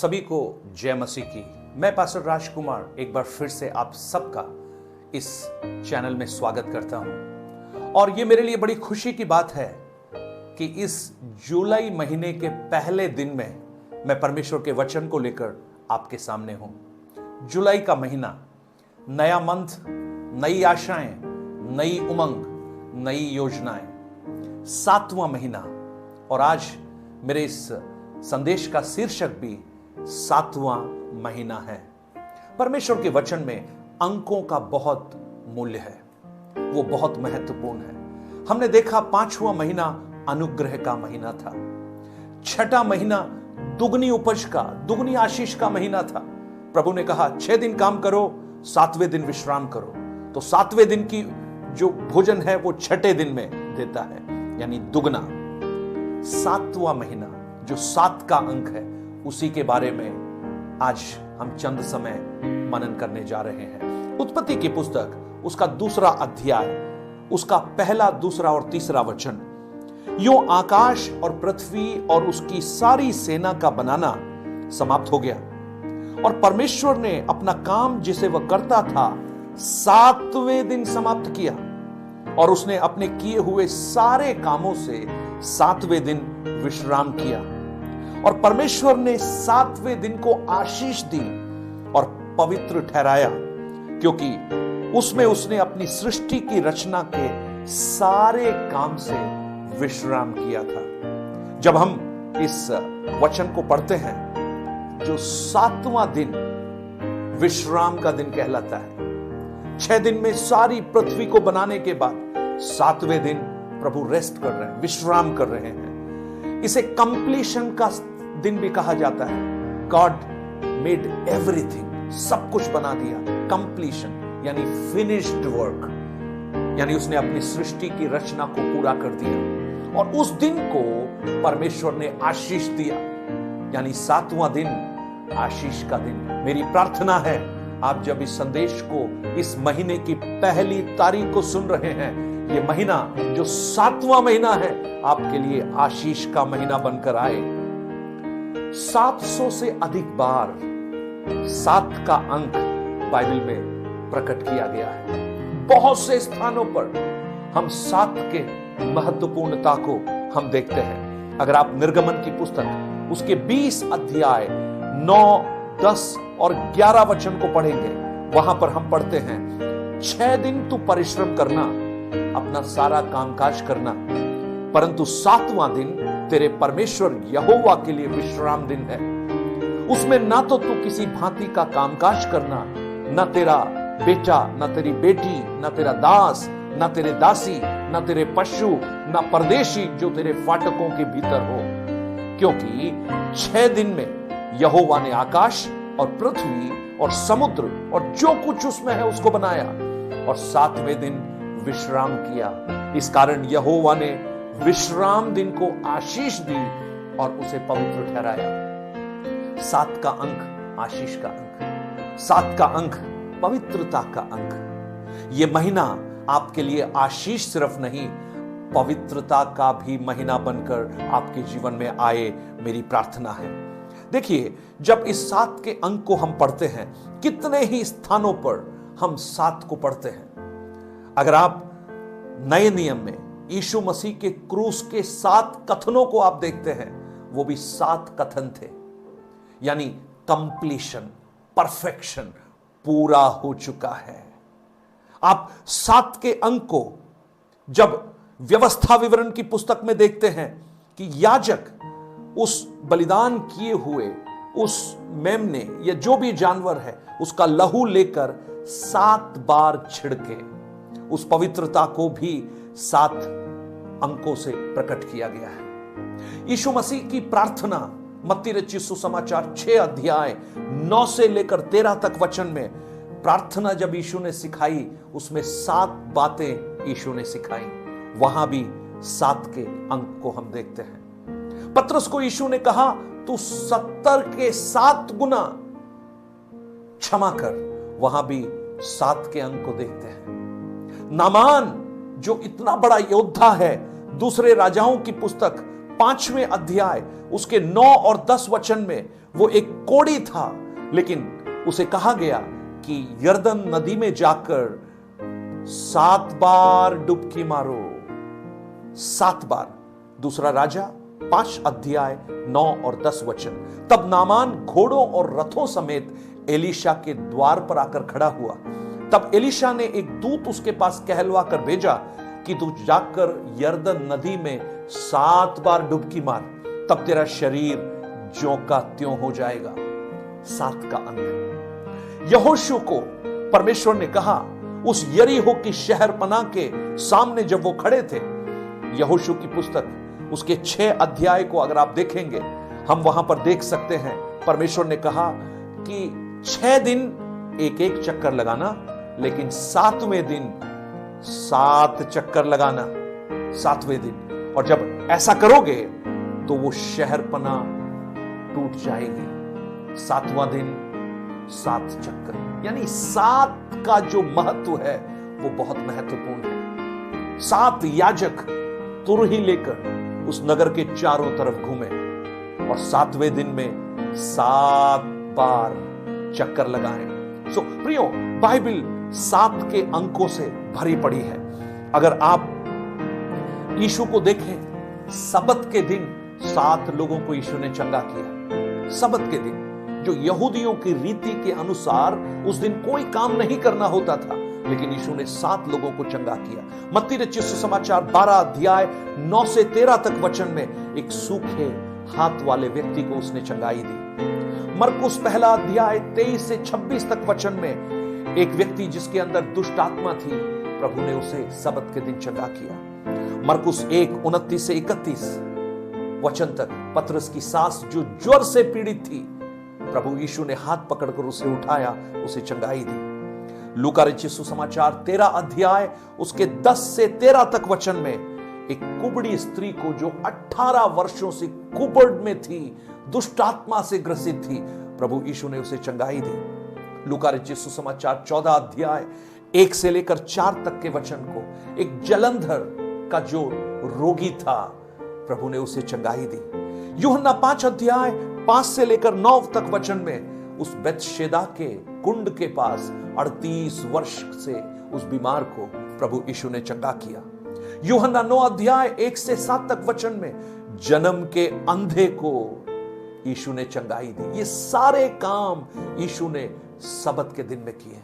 सभी को जय मसीह की। मैं पास्टर राजकुमार एक बार फिर से आप सबका इस चैनल में स्वागत करता हूं। और ये मेरे लिए बड़ी खुशी की बात है कि इस जुलाई महीने के पहले दिन में मैं परमेश्वर के वचन को लेकर आपके सामने हूं। जुलाई का महीना, नया मंथ, नई आशाएं, नई उमंग, नई योजनाएं, 7वां महीना। और आज मेरे इस संदेश का शीर्षक भी 7वां महीना है। परमेश्वर के वचन में अंकों का बहुत मूल्य है, वो बहुत महत्वपूर्ण है। हमने देखा 5वां महीना अनुग्रह का महीना था, 6ठा महीना दुगनी उपज का, दुगनी आशीष का महीना था। प्रभु ने कहा 6 दिन काम करो, 7वें दिन विश्राम करो। तो 7वें दिन की जो भोजन है वो 6ठे दिन में देता है, यानी दुगना। 7वां महीना जो 7 का अंक है, उसी के बारे में आज हम चंद समय मनन करने जा रहे हैं। उत्पत्ति की पुस्तक, उसका 2 अध्याय, उसका 1, 2 और 3 वचन। यूं आकाश और पृथ्वी और उसकी सारी सेना का बनाना समाप्त हो गया, और परमेश्वर ने अपना काम जिसे वह करता था 7वें दिन समाप्त किया, और उसने अपने किए हुए सारे कामों से 7वें दिन विश्राम किया। और परमेश्वर ने 7वें दिन को आशीष दी और पवित्र ठहराया, क्योंकि उसमें उसने अपनी सृष्टि की रचना के सारे काम से विश्राम किया था। जब हम इस वचन को पढ़ते हैं, जो 7वां दिन विश्राम का दिन कहलाता है। 6 दिन में सारी पृथ्वी को बनाने के बाद 7वें दिन प्रभु रेस्ट कर रहे हैं, विश्राम कर रहे हैं। इसे कंप्लीशन का दिन भी कहा जाता है। गॉड मेड एवरीथिंग, सब कुछ बना दिया। कंप्लीशन यानी फिनिश्ड वर्क, यानी उसने अपनी सृष्टि की रचना को पूरा कर दिया। और उस दिन को परमेश्वर ने आशीष दिया, यानी 7वां दिन आशीष का दिन। मेरी प्रार्थना है, आप जब इस संदेश को इस महीने की पहली तारीख को सुन रहे हैं, ये महीना जो 7वां महीना है, आपके लिए आशीष का महीना बनकर आए। 700 से अधिक बार 7 का अंक बाइबल में प्रकट किया गया है। बहुत से स्थानों पर हम 7 के महत्वपूर्णता को हम देखते हैं। अगर आप निर्गमन की पुस्तक, उसके 20 अध्याय 9, 10 और 11 वचन को पढ़ेंगे, वहां पर हम पढ़ते हैं 6 दिन तू परिश्रम करना, अपना सारा कामकाज करना, परंतु 7वां दिन तेरे परमेश्वर यहोवा के लिए विश्राम दिन है। उसमें ना तो तू किसी भांति का कामकाज करना, ना तेरा बेटा, ना तेरी बेटी, ना तेरा दास, ना तेरे दासी, ना तेरे पशु, ना परदेशी जो तेरे फाटकों के भीतर हो, क्योंकि 6 दिन में यहोवा ने आकाश और पृथ्वी और समुद्र और जो कुछ उसमें है उसको बनाया, और 7वें दिन विश्राम किया। इस कारण यहोवा ने विश्राम दिन को आशीष दी और उसे पवित्र ठहराया। 7 का अंक आशीष का अंक, 7 का अंक पवित्रता का अंक। यह महीना आपके लिए आशीष सिर्फ नहीं, पवित्रता का भी महीना बनकर आपके जीवन में आए, मेरी प्रार्थना है। देखिए, जब इस 7 के अंक को हम पढ़ते हैं, कितने ही स्थानों पर हम 7 को पढ़ते हैं। अगर आप नए नियम में यीशु मसीह के क्रूस के 7 कथनों को आप देखते हैं, वो भी 7 कथन थे, यानी कंप्लीशन, परफेक्शन, पूरा हो चुका है। आप 7 के अंक को जब व्यवस्था विवरण की पुस्तक में देखते हैं कि याजक उस बलिदान किए हुए उस मेमने या जो भी जानवर है, उसका लहू लेकर 7 बार छिड़के, उस पवित्रता को भी 7 अंकों से प्रकट किया गया है। यीशु मसीह की प्रार्थना मत्ती रचित सुसमाचार 6 अध्याय 9 से लेकर 13 तक वचन में प्रार्थना जब यीशु ने सिखाई, उसमें 7 बातें यीशु ने सिखाई। वहां भी 7 के अंक को हम देखते हैं। पतरस को यीशु ने कहा, तू 70 के 7 गुना क्षमा कर, वहां भी 7 के अंक को देखते हैं। नामान जो इतना बड़ा योद्धा है, दूसरे राजाओं की पुस्तक 5वें अध्याय उसके 9 और 10 वचन में वो एक कोढ़ी था, लेकिन उसे कहा गया कि यरदन नदी में जाकर 7 बार डुबकी मारो, 7 बार। दूसरा राजा 5 अध्याय 9 और 10 वचन। तब नामान घोड़ों और रथों समेत एलीशा के द्वार पर आकर खड़ा हुआ। तब एलीशा ने एक दूत उसके पास कहलवा कर भेजा कि तू जाकर यरदन नदी में 7 बार डुबकी मार, तब तेरा शरीर ज्यों का त्यों हो जाएगा। 7 का अंक। यहोशू को परमेश्वर ने कहा, उस यरीहो की शहर पनाह के सामने जब वो खड़े थे, यहोशू की पुस्तक उसके 6 अध्याय को अगर आप देखेंगे, हम वहां पर देख सकते हैं परमेश्वर ने कहा कि 6 दिन एक एक चक्कर लगाना, लेकिन 7वें दिन 7 चक्कर लगाना, 7वें दिन। और जब ऐसा करोगे तो वो शहर पनाह टूट जाएगी। 7वां दिन 7 चक्कर, यानी 7 का जो महत्व है वो बहुत महत्वपूर्ण है। 7 याजक तुरही लेकर उस नगर के चारों तरफ घूमे और 7वें दिन में 7 बार चक्कर लगाए। सो प्रियो, बाइबल 7 के अंकों से भरी पड़ी है। अगर आप यीशु को देखें, सबत के दिन 7 लोगों को यीशु ने चंगा किया। सबत के दिन, जो यहूदियों की रीति के अनुसार उस दिन कोई काम नहीं करना होता था, लेकिन यीशु ने 7 लोगों को चंगा किया। मत्ती रचित सुसमाचार 12 अध्याय 9 से 13 तक वचन में एक सूखे हाथ वाले व्यक्ति को उसने चंगाई दी। मरकुस पहला अध्याय 23 से 26 तक वचन में एक व्यक्ति जिसके अंदर दुष्ट आत्मा थी, प्रभु ने उसे सबत के दिन चंगा किया। मरकुस 1:29 से 31 वचन तक पतरस की सास जो ज्वर से पीड़ित थी, प्रभु यीशु ने हाथ पकड़कर उसे उठाया, उसे चंगाई दी। लूका रचित सुसमाचार 13 अध्याय उसके 10 से 13 तक वचन में एक कुबड़ी स्त्री को, जो 18 वर्षों से कुबड़ में थी, दुष्ट आत्मा से ग्रसित थी, प्रभु यीशु ने उसे चंगाई दी। लूका रचित सुसमाचार 14 अध्याय 1 से लेकर 4 तक के वचन को, एक जलंधर का जो रोगी था, प्रभु ने उसे चंगाई दी। यूहन्ना 5 अध्याय 5 से लेकर 9 तक वचन में उस बेतशेदा के कुंड के पास 38 वर्ष से उस बीमार को प्रभु यीशु ने चंगा किया। यूहन्ना 9 अध्याय 1 से 7 तक वचन में जन्म के अंधे को यीशु ने चंगाई दी। ये सारे काम यीशु ने सबत के दिन में किए।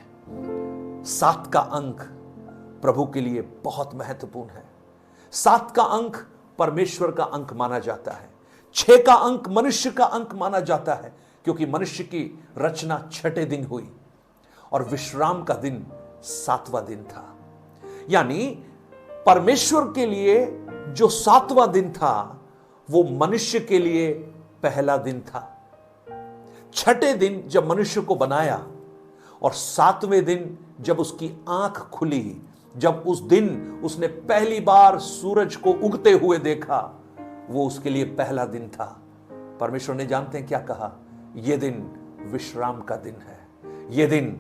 7 का अंक प्रभु के लिए बहुत महत्वपूर्ण है। 7 का अंक परमेश्वर का अंक माना जाता है। 6 का अंक मनुष्य का अंक माना जाता है, क्योंकि मनुष्य की रचना 6ठे दिन हुई और विश्राम का दिन 7वां दिन था। यानी परमेश्वर के लिए जो 7वां दिन था, वो मनुष्य के लिए पहला दिन था। 6ठे दिन जब मनुष्य को बनाया और 7वें दिन जब उसकी आंख खुली, जब उस दिन उसने पहली बार सूरज को उगते हुए देखा, वो उसके लिए पहला दिन था। परमेश्वर ने जानते हैं क्या कहा? यह दिन विश्राम का दिन है, यह दिन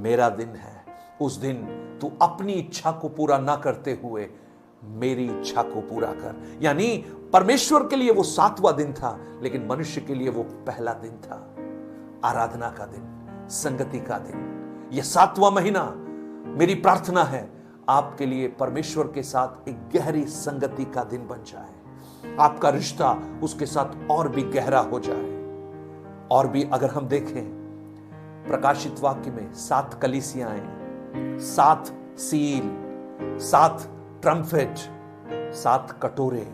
मेरा दिन है। उस दिन तू अपनी इच्छा को पूरा ना करते हुए मेरी इच्छा को पूरा कर। यानी परमेश्वर के लिए वो 7वां दिन था, लेकिन मनुष्य के लिए वो पहला दिन था। आराधना का दिन, संगति का दिन। यह 7वां महीना, मेरी प्रार्थना है आपके लिए परमेश्वर के साथ एक गहरी संगति का दिन बन जाए, आपका रिश्ता उसके साथ और भी गहरा हो जाए। और भी अगर हम देखें प्रकाशित वाक्य में 7 कलीसियाएं, 7 सील, 7 ट्रम्पेट, 7 कटोरे,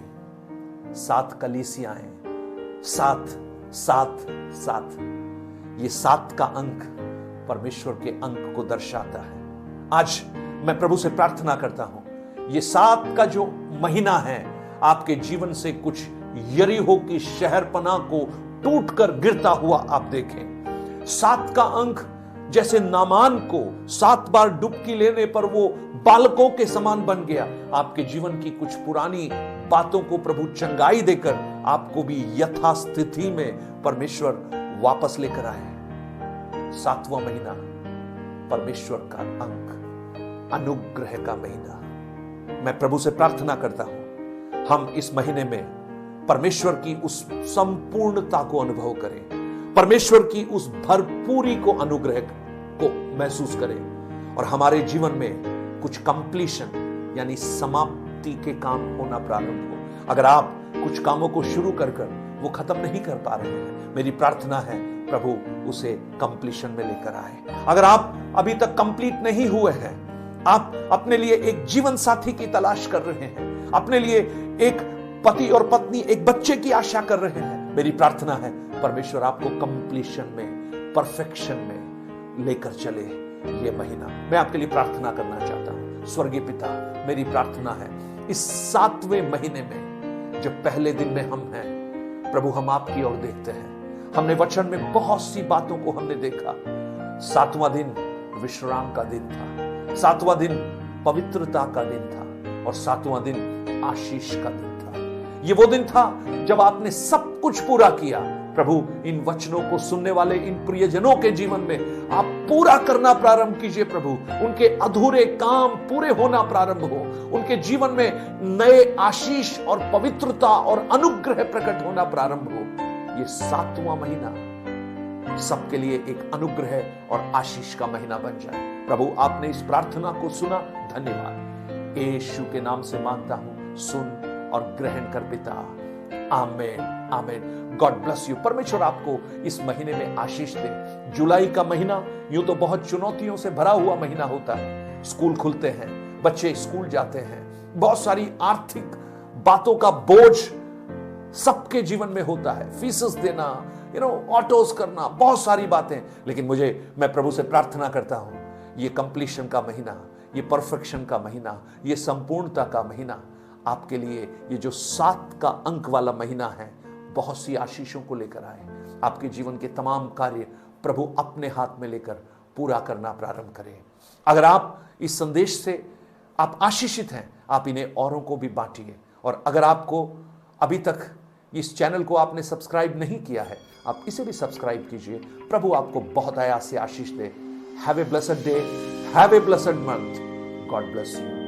7 कलीसियाएं, 7 7 7। ये 7 का अंक परमेश्वर के अंक को दर्शाता है। आज मैं प्रभु से प्रार्थना करता हूं, ये 7 का जो महीना है, आपके जीवन से कुछ यरीहो की शहर पनाह को टूटकर गिरता हुआ आप देखें। 7 का अंक जैसे नामान को 7 बार डुबकी लेने पर वो बालकों के समान बन गया, आपके जीवन की कुछ पुरानी बातों को प्रभु चंगाई देकर आपको भी यथास्थिति में परमेश्वर वापस लेकर आए। 7वां महीना परमेश्वर का अंक, अनुग्रह का महीना। मैं प्रभु से प्रार्थना करता हूं, हम इस महीने में परमेश्वर की उस संपूर्णता को अनुभव करें, परमेश्वर की उस भरपूरी को, अनुग्रह को महसूस करें और हमारे जीवन में कुछ कंप्लीशन यानी समाप्ति के काम होना प्रारंभ हो। अगर आप कुछ कामों को शुरू कर वो खत्म नहीं कर पा रहे हैं, मेरी प्रार्थना है प्रभु उसे कंप्लीशन में लेकर आए। अगर आप अभी तक कंप्लीट नहीं हुए हैं, आप अपने लिए एक जीवन साथी की तलाश कर रहे हैं, अपने लिए एक पति और पत्नी, एक बच्चे की आशा कर रहे हैं, मेरी प्रार्थना है परमेश्वर आपको कंप्लीशन में, परफेक्शन में लेकर चले। ये महीना मैं आपके लिए प्रार्थना करना चाहता हूं। स्वर्गीय पिता, मेरी प्रार्थना है इस 7वें महीने में, जब पहले दिन में हम हैं प्रभु, हम आपकी ओर देखते हैं। हमने वचन में बहुत सी बातों को हमने देखा। 7वां दिन विश्राम का दिन था, 7वां दिन पवित्रता का दिन था और 7वां दिन आशीष का दिन था। ये वो दिन था जब आपने सब कुछ पूरा किया। प्रभु, इन वचनों को सुनने वाले इन प्रियजनों के जीवन में आप पूरा करना प्रारंभ कीजिए। प्रभु, उनके अधूरे काम पूरे होना प्रारंभ हो, उनके जीवन में नए आशीष और पवित्रता और अनुग्रह प्रकट होना प्रारंभ हो। ये 7वां महीना सबके लिए एक अनुग्रह और आशीष का महीना बन जाए। प्रभु, आपने इस प्रार्थना को सुना, धन्यवाद। यीशु के नाम से मांगता हूं, सुन और ग्रहण कर पिता, आमेन, आमेन। God bless you. परमेश्वर आपको इस महीने में आशीष दे। जुलाई का महीना यूं तो बहुत चुनौतियों से भरा हुआ महीना होता है। स्कूल खुलते हैं, बच्चे स्कूल जाते हैं, बहुत सारी आर्थिक बातों का बोझ सबके जीवन में होता है, फीसेस देना, ऑटोस करना, बहुत सारी बातें। लेकिन मैं प्रभु से प्रार्थना करता हूं, ये कंप्लीशन का महीना, ये परफेक्शन का महीना, ये संपूर्णता का महीना आपके लिए, ये जो 7 का अंक वाला महीना है, बहुत सी आशीषों को लेकर आए। आपके जीवन के तमाम कार्य प्रभु अपने हाथ में लेकर पूरा करना प्रारंभ करें। अगर आप इस संदेश से आप आशीषित हैं, आप इन्हें औरों को भी बांटिए। और अगर आपको अभी तक इस चैनल को आपने सब्सक्राइब नहीं किया है, आप इसे भी सब्सक्राइब कीजिए। प्रभु आपको बहुत आयास से आशीष दे। Have a blessed day, have a blessed month. God bless you.